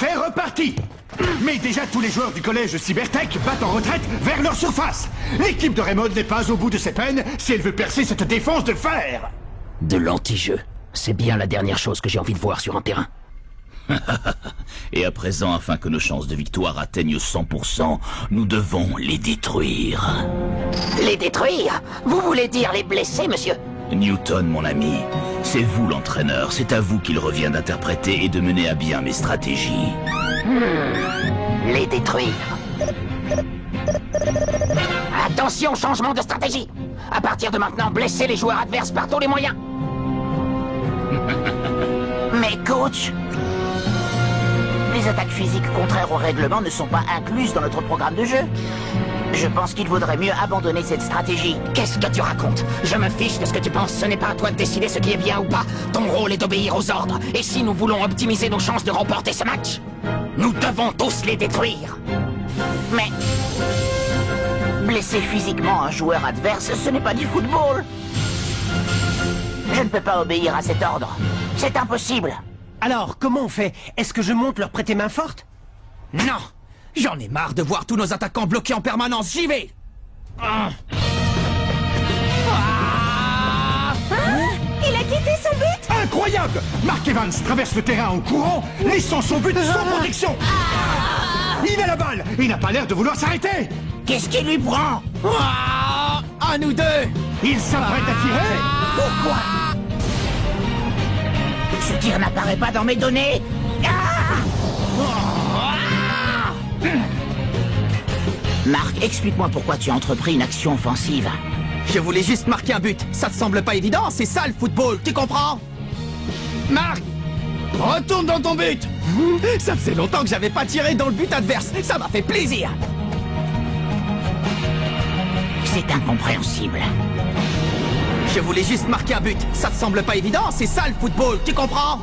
C'est reparti. Mais déjà tous les joueurs du collège Cybertech battent en retraite vers leur surface. L'équipe de Raymond n'est pas au bout de ses peines si elle veut percer cette défense de fer. De l'anti-jeu. C'est bien la dernière chose que j'ai envie de voir sur un terrain. Et à présent, afin que nos chances de victoire atteignent 100%, nous devons les détruire. Les détruire? Vous voulez dire les blesser, monsieur? Newton, mon ami, c'est vous l'entraîneur. C'est à vous qu'il revient d'interpréter et de mener à bien mes stratégies. Les détruire. Attention, changement de stratégie. À partir de maintenant, blessez les joueurs adverses par tous les moyens. Mais coach, les attaques physiques contraires au règlement ne sont pas incluses dans notre programme de jeu. Je pense qu'il vaudrait mieux abandonner cette stratégie. Qu'est-ce que tu racontes? Je me fiche de ce que tu penses. Ce n'est pas à toi de décider ce qui est bien ou pas. Ton rôle est d'obéir aux ordres. Et si nous voulons optimiser nos chances de remporter ce match, nous devons tous les détruire. Mais blesser physiquement un joueur adverse, ce n'est pas du football. Je ne peux pas obéir à cet ordre. C'est impossible. Alors, comment on fait? Est-ce que je monte leur prêter main forte? Non! J'en ai marre de voir tous nos attaquants bloqués en permanence, j'y vais! Il a quitté son but! Incroyable! Mark Evans traverse le terrain en courant, laissant son but sans protection. Il a la balle! Il n'a pas l'air de vouloir s'arrêter! Qu'est-ce qui lui prend? À nous deux! Il s'apprête à tirer! Pourquoi? Ce tir n'apparaît pas dans mes données. Marc, explique-moi pourquoi tu as entrepris une action offensive. Je voulais juste marquer un but. Ça te semble pas évident? C'est ça le football, tu comprends? Marc! Retourne dans ton but! Ça faisait longtemps que j'avais pas tiré dans le but adverse. Ça m'a fait plaisir. C'est incompréhensible. Je voulais juste marquer un but. Ça te semble pas évident? C'est ça le football, tu comprends?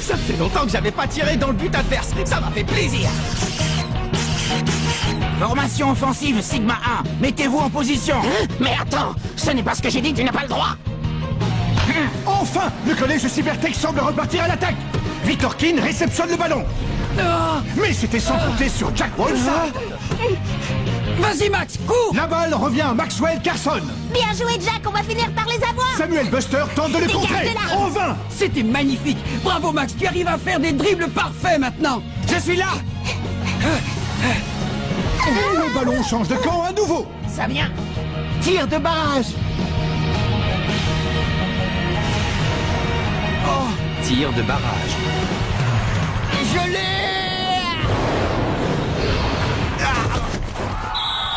Ça faisait longtemps que j'avais pas tiré dans le but adverse. Ça m'a fait plaisir. Formation offensive Sigma 1. Mettez-vous en position. Mais attends, ce n'est pas ce que j'ai dit, tu n'as pas le droit. Enfin, le collège Cybertech semble repartir à l'attaque. Victor Keane réceptionne le ballon. Mais c'était sans compter sur Jack Wolfside. Vas-y Max, cours! La balle revient à Maxwell Carson. Bien joué, Jack, on va finir par les avoir! Samuel Buster tente de le Dégage contrer. de là. En vain. C'était magnifique! Bravo Max, tu arrives à faire des dribbles parfaits maintenant! Je suis là! Le ballon change de camp à nouveau. Ça vient. Tir de barrage! Tir de barrage. Je l'ai!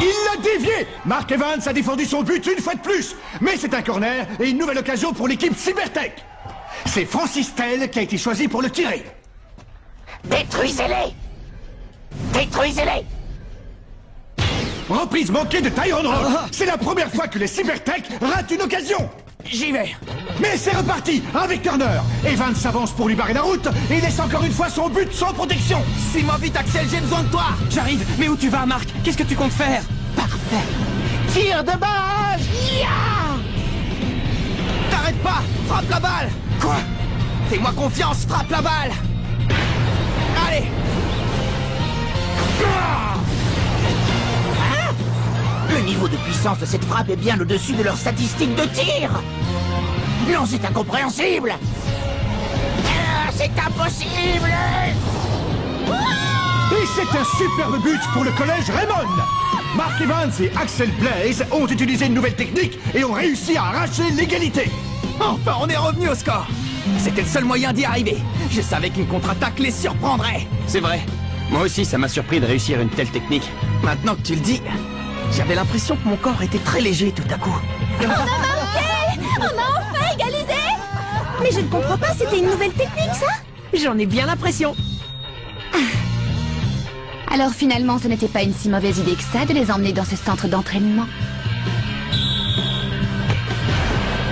Il l'a dévié. Mark Evans a défendu son but une fois de plus. Mais c'est un corner et une nouvelle occasion pour l'équipe Cybertech. C'est Francis Tell qui a été choisi pour le tirer. Détruisez-les. Détruisez-les. Reprise manquée de Tyrone Rock. C'est la première fois que les Cybertech ratent une occasion. J'y vais! Mais c'est reparti avec Turner. Evans s'avance pour lui barrer la route et laisse encore une fois son but sans protection. Suis-moi vite Axel, j'ai besoin de toi! J'arrive, mais où tu vas, Marc? Qu'est-ce que tu comptes faire? Parfait. Tir de barrage. T'arrêtes pas! Frappe la balle! Quoi? Fais-moi confiance, frappe la balle! Allez! Le niveau de puissance de cette frappe est bien au-dessus de leurs statistiques de tir. Non, c'est incompréhensible. C'est impossible. Et c'est un superbe but pour le collège Raymond. Mark Evans et Axel Blaze ont utilisé une nouvelle technique et ont réussi à arracher l'égalité. Enfin, on est revenu au score! C'était le seul moyen d'y arriver. Je savais qu'une contre-attaque les surprendrait. C'est vrai. Moi aussi, ça m'a surpris de réussir une telle technique. Maintenant que tu le dis, j'avais l'impression que mon corps était très léger tout à coup. On a enfin égalisé! Mais je ne comprends pas, c'était une nouvelle technique, ça? J'en ai bien l'impression. Alors finalement, ce n'était pas une si mauvaise idée que ça de les emmener dans ce centre d'entraînement.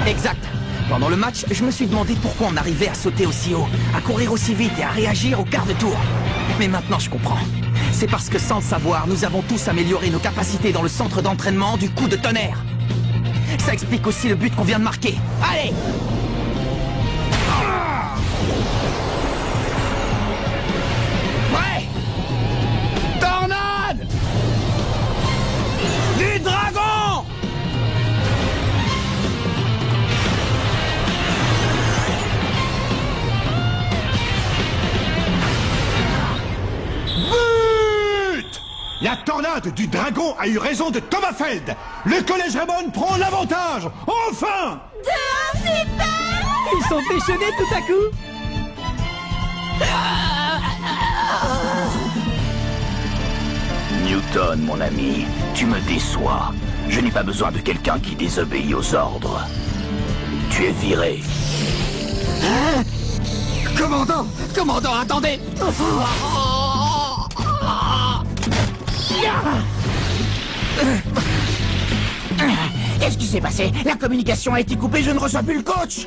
Exact. Pendant le match, je me suis demandé pourquoi on arrivait à sauter aussi haut, à courir aussi vite et à réagir au quart de tour. Mais maintenant je comprends. C'est parce que sans le savoir, nous avons tous amélioré nos capacités dans le centre d'entraînement du coup de tonnerre. Ça explique aussi le but qu'on vient de marquer. Allez! La tornade du dragon a eu raison de Thomas Feld. Le collège Raymond prend l'avantage. Enfin! Ils sont déchaînés tout à coup. Newton, mon ami, tu me déçois. Je n'ai pas besoin de quelqu'un qui désobéit aux ordres. Tu es viré. Commandant! Commandant, attendez! Qu'est-ce qui s'est passé? La communication a été coupée, je ne reçois plus le coach.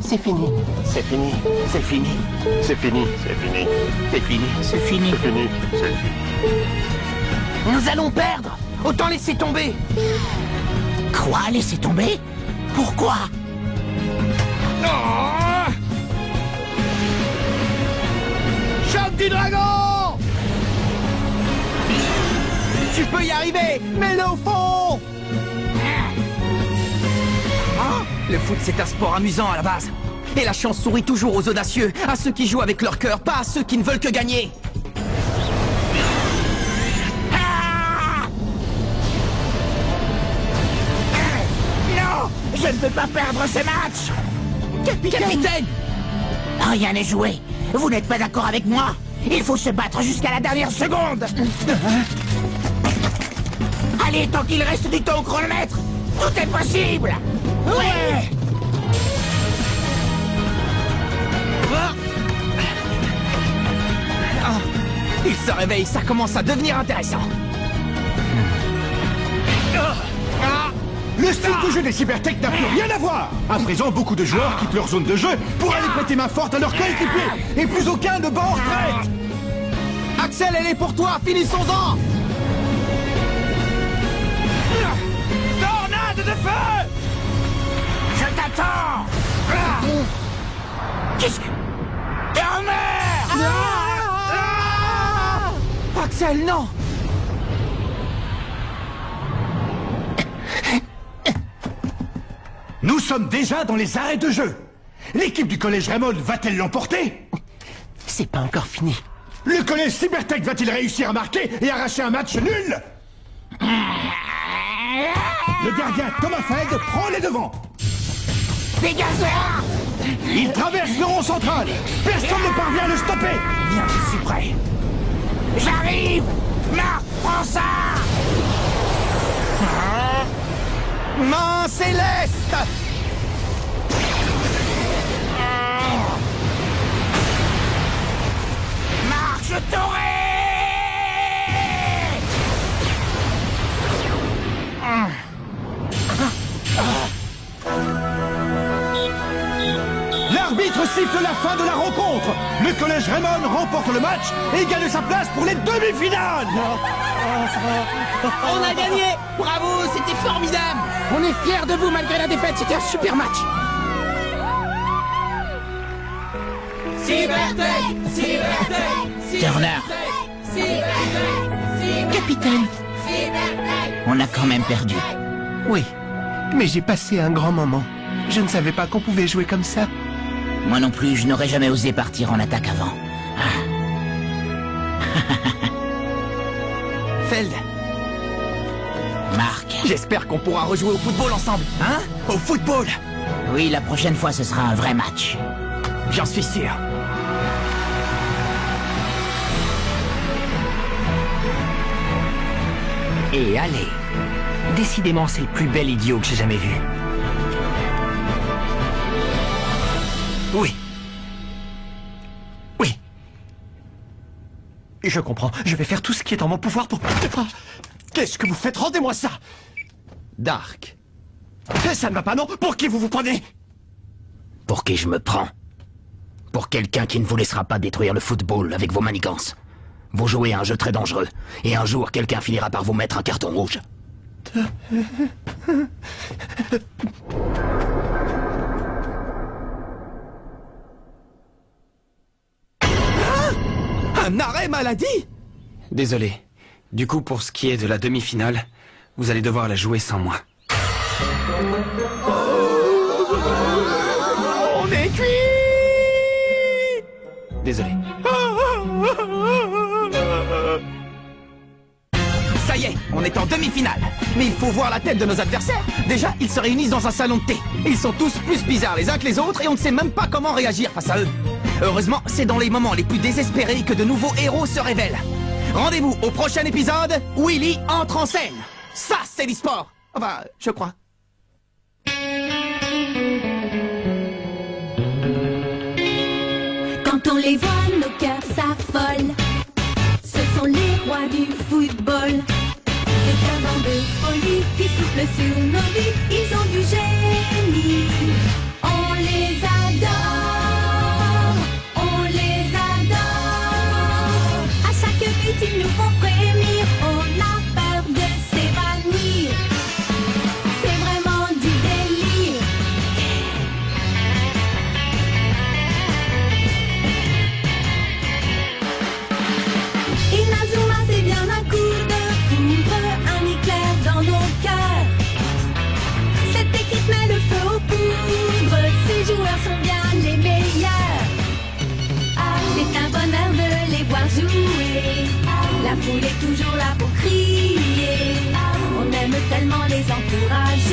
C'est fini. C'est fini. C'est fini. C'est fini. C'est fini. C'est fini. C'est fini. C'est fini. C'est fini. Nous allons perdre! Autant laisser tomber! Quoi? Laissez tomber? Pourquoi? Choc du dragon! Tu peux y arriver! Mets-le au fond! Le foot, c'est un sport amusant à la base. Et la chance sourit toujours aux audacieux, à ceux qui jouent avec leur cœur, pas à ceux qui ne veulent que gagner. Non! Je ne veux pas perdre ce match! Capitaine! Rien n'est joué. Vous n'êtes pas d'accord avec moi? Il faut se battre jusqu'à la dernière seconde. Allez, tant qu'il reste du temps au chronomètre, tout est possible. Ouais! Il se réveille, ça commence à devenir intéressant. Le style de jeu des Cybertech n'a plus rien à voir. À présent, beaucoup de joueurs quittent leur zone de jeu pour aller prêter main forte à leur coéquipier. Et plus aucun ne bat en retraite. Axel, elle est pour toi, finissons-en! Tornade de feu! Je t'attends. Qu'est-ce que... Turner! Axel, non! Nous sommes déjà dans les arrêts de jeu. L'équipe du collège Raymond va-t-elle l'emporter? C'est pas encore fini. Le collège Cybertech va-t-il réussir à marquer et arracher un match nul? Le gardien Thomas Feld prend les devants. Dégage-toi! Il traverse le rond central. Personne ne parvient à le stopper. Bien, je suis prêt. J'arrive! Marc, prends ça! Main céleste! Marche Toré! L'arbitre siffle la fin de la rencontre. Le collège Raymond remporte le match et gagne sa place pour les demi-finales. On a gagné! Bravo, c'était formidable! On est fiers de vous malgré la défaite, c'était un super match! Cybertech! Cybertech! Turner! Capitaine! On a quand même perdu. Oui, mais j'ai passé un grand moment. Je ne savais pas qu'on pouvait jouer comme ça. Moi non plus, je n'aurais jamais osé partir en attaque avant. Feld, Marc. j'espère qu'on pourra rejouer au football ensemble, hein? Au football! Oui, la prochaine fois, ce sera un vrai match. J'en suis sûr. Et allez. Décidément, c'est le plus bel idiot que j'ai jamais vu. Oui. Oui. Je comprends. Je vais faire tout ce qui est en mon pouvoir pour... Qu'est-ce que vous faites? Rendez-moi ça! Dark. Ça ne va pas, non? Pour qui vous vous prenez? Pour qui je me prends? Pour quelqu'un qui ne vous laissera pas détruire le football avec vos manigances. Vous jouez à un jeu très dangereux, et un jour, quelqu'un finira par vous mettre un carton rouge. Un arrêt maladie? Désolé. Du coup, pour ce qui est de la demi-finale, vous allez devoir la jouer sans moi. On est cuit! Désolé. On est en demi-finale. Mais il faut voir la tête de nos adversaires. Déjà, ils se réunissent dans un salon de thé. Ils sont tous plus bizarres les uns que les autres et on ne sait même pas comment réagir face à eux. Heureusement, c'est dans les moments les plus désespérés que de nouveaux héros se révèlent. Rendez-vous au prochain épisode, Willy entre en scène. Ça, c'est l'e-sport. Enfin, je crois. Quand on les voit, nos cœurs s'affolent. Ce sont les rois du football. C'est un vent de folie qui souffle sur nos vies. Ils ont du génie. On les adore. On les adore. À chaque but, ils nous font frémir. On a peur de s'évanouir. C'est vraiment du délire. Inazuma, c'est bien un coup de foudre, un éclair dans nos cœurs. Cette équipe met le feu aux poudres, ces joueurs sont bien les meilleurs. C'est un bonheur de les voir jouer, la foule est toujours là pour crier. On aime tellement les encourager.